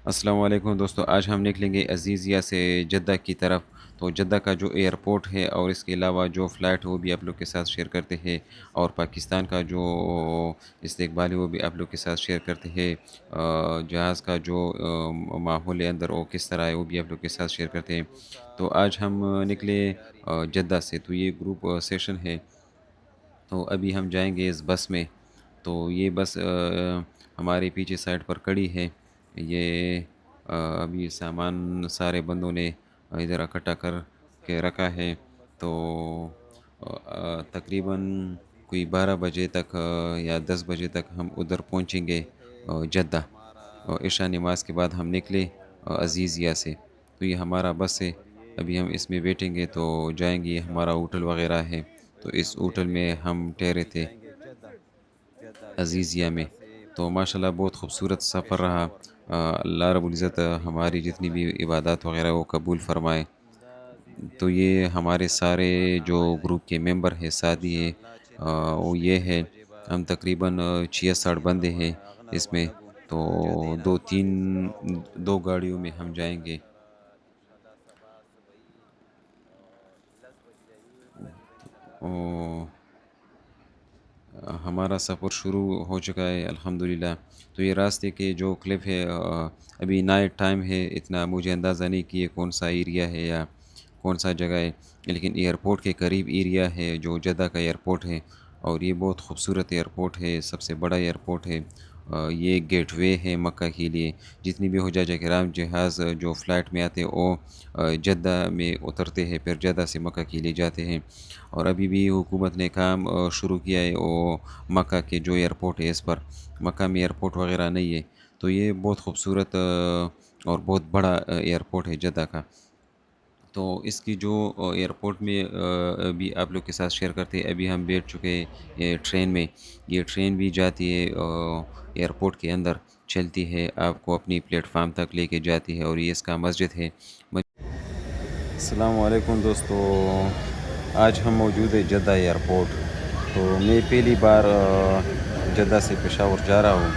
السلام علیکم دوستو، آج ہم نکلیں گے عزیزیہ سے جدہ کی طرف۔ تو جدہ کا جو ایئرپورٹ ہے اور اس کے علاوہ جو فلائٹ ہے وہ بھی آپ لوگ کے ساتھ شیئر کرتے ہیں، اور پاکستان کا جو استقبال ہے وہ بھی آپ لوگ کے ساتھ شیئر کرتے ہیں۔ جہاز کا جو ماحول ہے اندر وہ کس طرح ہے وہ بھی آپ لوگ کے ساتھ شیئر کرتے ہیں۔ تو آج ہم نکلے جدہ سے، تو یہ گروپ سیشن ہے۔ تو ابھی ہم جائیں گے اس بس میں۔ تو یہ بس ہمارے پیچھے سائڈ پر کڑی ہے۔ یہ ابھی سامان سارے بندوں نے ادھر اکٹھا کر کے رکھا ہے۔ تو تقریباً کوئی 12 بجے تک یا 10 بجے تک ہم ادھر پہنچیں گے جدہ۔ عشاء نماز کے بعد ہم نکلے عزیزیہ سے۔ تو یہ ہمارا بس ہے، ابھی ہم اس میں بیٹھیں گے تو جائیں گے۔ یہ ہمارا ہوٹل وغیرہ ہے، تو اس ہوٹل میں ہم ٹھہرے تھے عزیزیہ میں۔ تو ماشاءاللہ بہت خوبصورت سفر رہا۔ اللہ رب العزت ہماری جتنی بھی عبادات وغیرہ وہ قبول فرمائے۔ تو یہ ہمارے سارے جو گروپ کے ممبر ہیں ساتھی ہیں، وہ یہ ہے، ہم تقریباً 66 بندے ہیں اس میں۔ تو دو گاڑیوں میں ہم جائیں گے۔ ہمارا سفر شروع ہو چکا ہے الحمدللہ۔ تو یہ راستے کے جو کلپ ہے، ابھی نائٹ ٹائم ہے، اتنا مجھے اندازہ نہیں کہ یہ کون سا ایریا ہے یا کون سا جگہ ہے، لیکن ایئرپورٹ کے قریب ایریا ہے جو جدہ کا ایئرپورٹ ہے، اور یہ بہت خوبصورت ایئرپورٹ ہے، سب سے بڑا ایئرپورٹ ہے۔ یہ گیٹ وے ہے مکہ کے لیے۔ جتنی بھی حجاج کرام جہاز جو فلائٹ میں آتے ہیں وہ جدہ میں اترتے ہیں، پھر جدہ سے مکہ کے لیے جاتے ہیں۔ اور ابھی بھی حکومت نے کام شروع کیا ہے وہ مکہ کے جو ایئرپورٹ ہے اس پر۔ مکہ میں ایئرپورٹ وغیرہ نہیں ہے، تو یہ بہت خوبصورت اور بہت بڑا ایئرپورٹ ہے جدہ کا۔ تو اس کی جو ایئرپورٹ میں بھی آپ لوگ کے ساتھ شیئر کرتے ہیں۔ ابھی ہم بیٹھ چکے ہیں ٹرین میں۔ یہ ٹرین بھی جاتی ہے ایئرپورٹ کے اندر، چلتی ہے، آپ کو اپنی پلیٹ فارم تک لے کے جاتی ہے، اور یہ اس کا مسجد ہے۔ السلام علیکم دوستو، آج ہم موجود ہیں جدہ ایئرپورٹ۔ تو میں پہلی بار جدہ سے پشاور جا رہا ہوں۔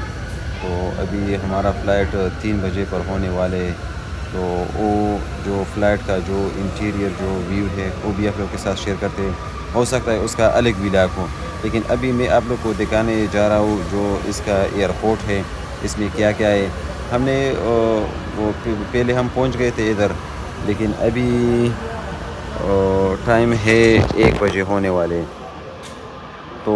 تو ابھی ہمارا فلائٹ 3 بجے پر ہونے والے۔ تو وہ جو فلائٹ کا جو انٹیریئر جو ویو ہے وہ بھی آپ لوگ کے ساتھ شیئر کرتے ہیں۔ ہو سکتا ہے اس کا الگ ولاگ ہو، لیکن ابھی میں آپ لوگ کو دکھانے جا رہا ہوں جو اس کا ایئرپورٹ ہے، اس میں کیا کیا ہے۔ ہم نے وہ پہلے ہم پہنچ گئے تھے ادھر، لیکن ابھی ٹائم ہے 1 بجے ہونے والے۔ تو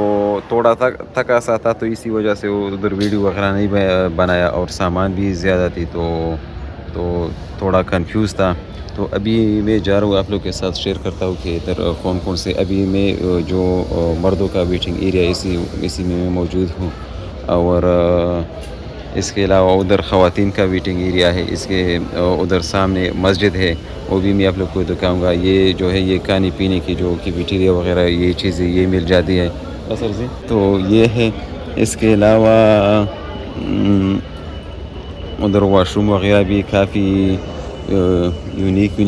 تھوڑا تھکا سا تھا، تو اسی وجہ سے وہ ادھر ویڈیو وغیرہ نہیں بنایا، اور سامان بھی زیادہ تھی تو تھوڑا کنفیوز تھا۔ تو ابھی میں جا رہا ہوں، آپ لوگ کے ساتھ شیئر کرتا ہوں کہ ادھر کون کون سے۔ ابھی میں جو مردوں کا ویٹنگ ایریا اسی میں موجود ہوں، اور اس کے علاوہ ادھر خواتین کا ویٹنگ ایریا ہے۔ اس کے ادھر سامنے مسجد ہے، وہ بھی میں آپ لوگ کو دکھاؤں گا۔ یہ جو ہے یہ کھانے پینے کی جو کیفیٹیریا وغیرہ یہ چیزیں یہ مل جاتی ہے تو یہ ہے۔ اس کے علاوہ ادھر واش روم وغیرہ بھی کافی یونیک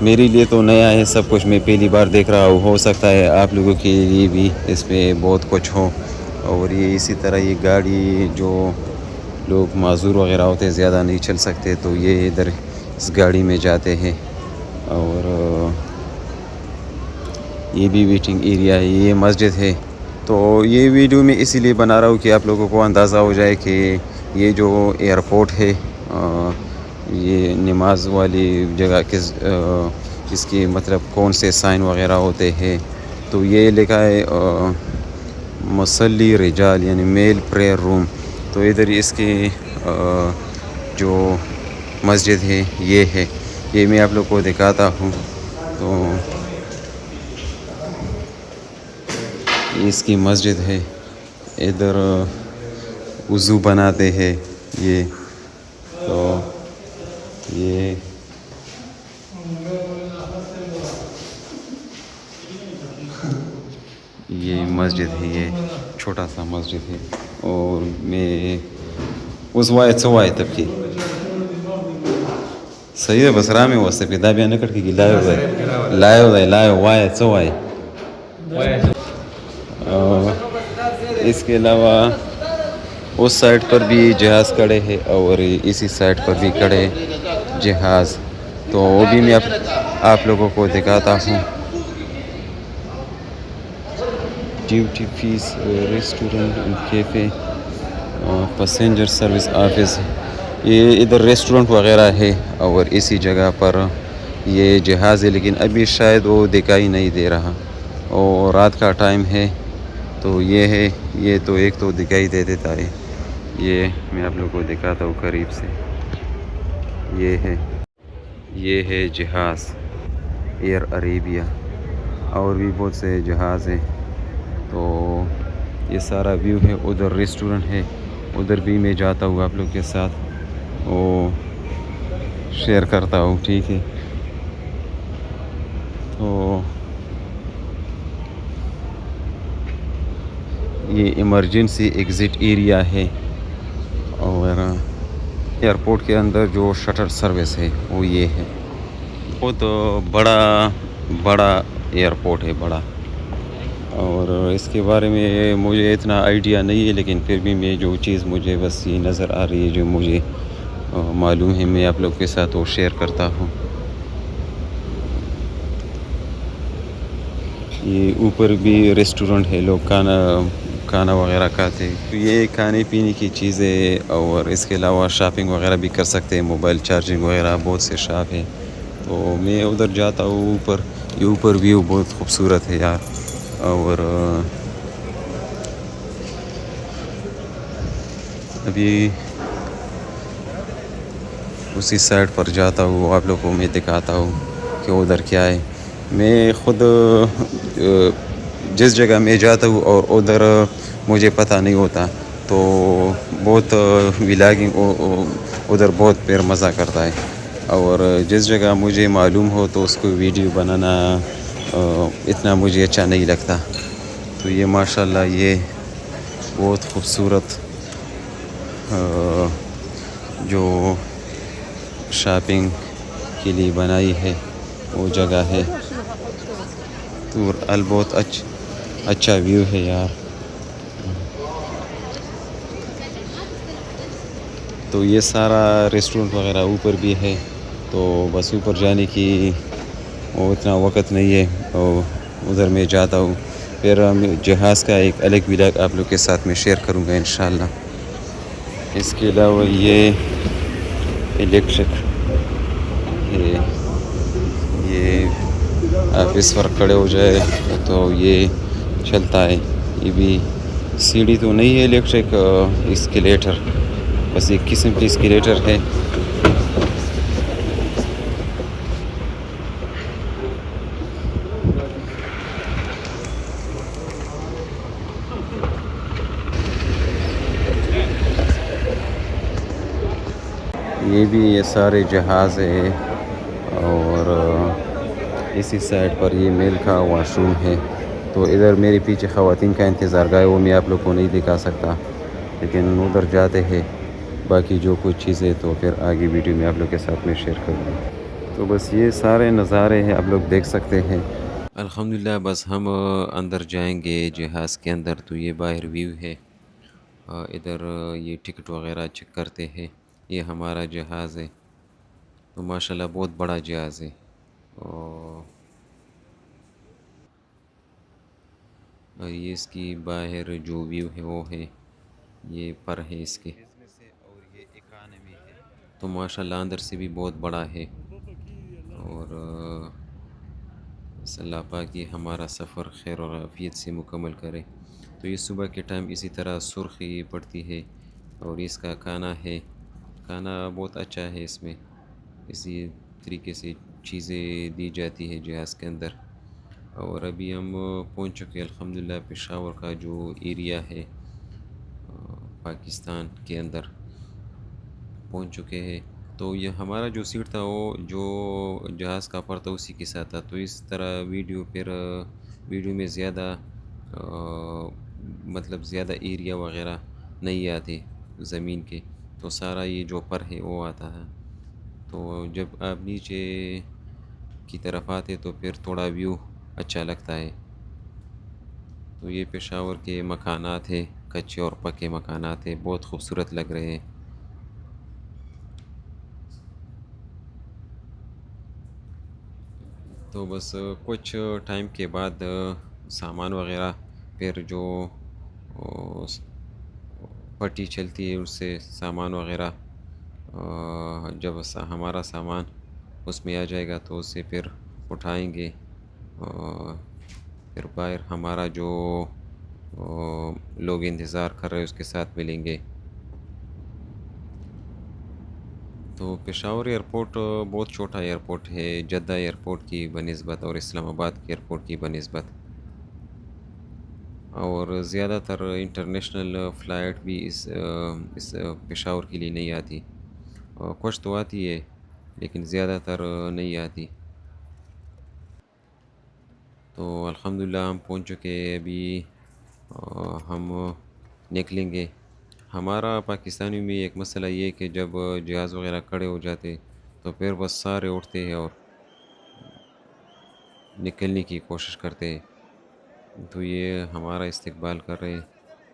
میرے لیے تو نیا ہے سب کچھ، میں پہلی بار دیکھ رہا ہوں۔ ہو سکتا ہے آپ لوگوں کے لیے بھی اس میں بہت کچھ ہو۔ اور یہ اسی طرح یہ گاڑی جو لوگ معذور وغیرہ ہوتے ہیں، زیادہ نہیں چل سکتے، تو یہ ادھر اس گاڑی میں جاتے ہیں۔ اور یہ بھی ویٹنگ ایریا ہے، یہ مسجد ہے۔ تو یہ ویڈیو میں اسی لیے بنا رہا ہوں کہ آپ لوگوں کو اندازہ ہو جائے کہ یہ جو ایئرپورٹ ہے، یہ نماز والی جگہ اس کی مطلب کون سے سائن وغیرہ ہوتے ہیں۔ تو یہ لکھا ہے مصلی رجال، یعنی میل پریئر روم۔ تو ادھر اس کی جو مسجد ہے یہ ہے، یہ میں آپ لوگ کو دکھاتا ہوں۔ تو اس کی مسجد ہے، ادھر وضو بناتے ہیں یہ۔ تو یہ مسجد ہے، یہ چھوٹا سا مسجد ہے۔ اور میں اس وائد سوائے تب کی صحیح ہے، بس رامے واسطے پیدا بھی نکٹ کی لائے وائد سوائے۔ اس کے علاوہ اس سائڈ پر بھی جہاز کھڑے ہیں اور اسی سائڈ پر بھی کھڑے جہاز، تو وہ بھی میں آپ لوگوں کو دکھاتا ہوں۔ Duty free restaurant and cafe, passenger service office, یہ ادھر ریسٹورنٹ وغیرہ ہے اور اسی جگہ پر یہ جہاز ہے، لیکن ابھی شاید وہ دکھائی نہیں دے رہا، اور رات کا ٹائم ہے تو یہ ہے، یہ تو ایک تو دکھائی دے دیتا ہے، یہ میں آپ لوگوں کو دکھاتا ہوں قریب سے، یہ ہے جہاز ایئر عربیہ، اور بھی بہت سے جہاز ہیں، تو یہ سارا ویو ہے، ادھر ریسٹورنٹ ہے، ادھر بھی میں جاتا ہوں آپ لوگ کے ساتھ وہ شیئر کرتا ہوں، ٹھیک ہے؟ تو یہ ایمرجنسی ایگزٹ ایریا ہے، اور ایئرپورٹ کے اندر جو شٹل سروس ہے وہ یہ ہے، بہت بڑا ایئرپورٹ ہے، بڑا، اور اس کے بارے میں مجھے اتنا آئیڈیا نہیں ہے، لیکن پھر بھی میں جو چیز مجھے بس یہ نظر آ رہی ہے، جو مجھے معلوم ہے، میں آپ لوگ کے ساتھ وہ شیئر کرتا ہوں۔ یہ اوپر بھی ریسٹورنٹ ہے، لوگ کھانا وغیرہ کھاتے ہیں، تو یہ کھانے پینے کی چیزیں، اور اس کے علاوہ شاپنگ وغیرہ بھی کر سکتے ہیں، موبائل چارجنگ وغیرہ بہت سے شاپ ہیں، تو میں ادھر جاتا ہوں اوپر، یہ اوپر ویو بہت خوبصورت ہے یار، اور ابھی اسی سائڈ پر جاتا ہوں، آپ لوگوں کو میں دکھاتا ہوں کہ ادھر کیا ہے۔ میں خود جس جگہ میں جاتا ہوں اور ادھر مجھے پتہ نہیں ہوتا، تو بہت ولاگنگ ادھر بہت پھر مزہ کرتا ہے، اور جس جگہ مجھے معلوم ہو تو اس کو ویڈیو بنانا اتنا مجھے اچھا نہیں لگتا، تو یہ ماشاءاللہ یہ بہت خوبصورت جو شاپنگ کے لیے بنائی ہے وہ جگہ ہے، تو بہت اچھا ویو ہے یار۔ تو یہ سارا ریسٹورنٹ وغیرہ اوپر بھی ہے، تو بس اوپر جانے کی وہ اتنا وقت نہیں ہے، اور ادھر میں جاتا ہوں، پھر جہاز کا ایک الگ ولاگ آپ لوگ کے ساتھ میں شیئر کروں گا انشاءاللہ۔ اس کے علاوہ یہ الیکٹرک ہے، یہ آپ اس پر کھڑے ہو جائے تو یہ چلتا ہے، یہ بھی سیڑھی تو نہیں ہے، الیکٹرک اسکیلیٹر، بس ایک قسم کی اسکیلیٹر ہے۔ یہ بھی یہ سارے جہاز ہے، اور اسی سائڈ پر یہ میل کا واش روم ہے، تو ادھر میرے پیچھے خواتین کا انتظار گاہ ہے، وہ میں آپ لوگ کو نہیں دکھا سکتا، لیکن ادھر جاتے ہیں، باقی جو کچھ چیزیں تو پھر آگے ویڈیو میں آپ لوگ کے ساتھ میں شیئر کروں گا۔ تو بس یہ سارے نظارے ہیں، آپ لوگ دیکھ سکتے ہیں۔ الحمدللہ بس ہم اندر جائیں گے جہاز کے اندر، تو یہ باہر ویو ہے، ادھر یہ ٹکٹ وغیرہ چیک کرتے ہیں، یہ ہمارا جہاز ہے، تو ماشاءاللہ بہت بڑا جہاز ہے، اور یہ اس کی باہر جو ویو ہے وہ ہے، یہ پر ہے اس کے، اور یہ اکانومی ہے، تو ماشاءاللہ اندر سے بھی بہت بڑا ہے، اور بس اللہ پاک یہ ہمارا سفر خیر و عافیت سے مکمل کرے۔ تو یہ صبح کے ٹائم اسی طرح سرخی پڑتی ہے، اور اس کا کھانا ہے، کھانا بہت اچھا ہے، اس میں اسی طریقے سے چیزیں دی جاتی ہے جہاز کے اندر۔ اور ابھی ہم پہنچ چکے الحمدللہ پشاور کا جو ایریا ہے پاکستان کے اندر پہنچ چکے ہیں، تو یہ ہمارا جو سیٹ تھا وہ جو جہاز کا پر تھا اسی کے ساتھ تھا، تو اس طرح ویڈیو میں زیادہ مطلب زیادہ ایریا وغیرہ نہیں آتے زمین کے، تو سارا یہ جو پر ہے وہ آتا ہے، تو جب آپ نیچے کی طرف آتے تو پھر تھوڑا ویو اچھا لگتا ہے۔ تو یہ پشاور کے مکانات ہیں کچے اور پکے مکانات ہیں، بہت خوبصورت لگ رہے ہیں. تو بس کچھ ٹائم کے بعد سامان وغیرہ پھر جو پٹی چلتی ہے اس سے سامان وغیرہ جب ہمارا سامان اس میں آ جائے گا تو اسے پھر اٹھائیں گے. پھر باہر ہمارا جو لوگ انتظار کر رہے ہیں اس کے ساتھ ملیں گے. تو پشاور ایئرپورٹ بہت چھوٹا ایئرپورٹ ہے جدہ ایئرپورٹ کی بنسبت اور اسلام آباد کے ایئرپورٹ کی بنسبت. اور زیادہ تر انٹرنیشنل فلائٹ بھی اس پشاور کے لیے نہیں آتی. کچھ تو آتی ہے لیکن زیادہ تر نہیں آتی. تو الحمدللہ ہم پہنچ چکے ہیں ابھی. ہم نکلیں گے. ہمارا پاکستانی میں ایک مسئلہ یہ ہے کہ جب جہاز وغیرہ کھڑے ہو جاتے تو پھر بس سارے اٹھتے ہیں اور نکلنے کی کوشش کرتے ہیں. تو یہ ہمارا استقبال کر رہے ہیں.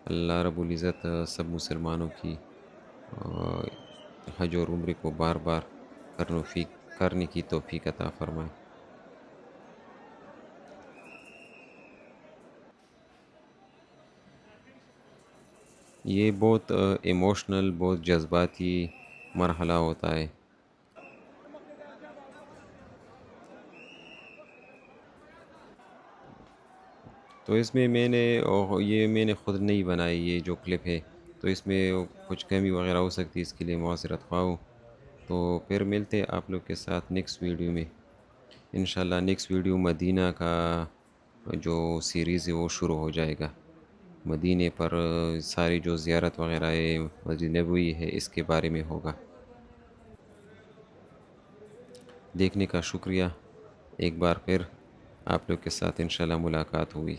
اللہ رب العزت سب مسلمانوں کی حج اور عمرے کو بار بار کرنے کی توفیق عطا فرمائے. یہ بہت ایموشنل بہت جذباتی مرحلہ ہوتا ہے. تو اس میں میں نے خود نہیں بنائی یہ جو کلپ ہے. تو اس میں کچھ کمی وغیرہ ہو سکتی ہے، اس کے لیے معذرت خواہ ہوں. تو پھر ملتے ہیں آپ لوگ کے ساتھ نیکسٹ ویڈیو میں انشاءاللہ. نیکسٹ ویڈیو مدینہ کا جو سیریز ہے وہ شروع ہو جائے گا. مدینے پر ساری جو زیارت وغیرہ ہے مسجد نبوی ہے اس کے بارے میں ہوگا. دیکھنے کا شکریہ. ایک بار پھر آپ لوگ کے ساتھ انشاءاللہ ملاقات ہوئی.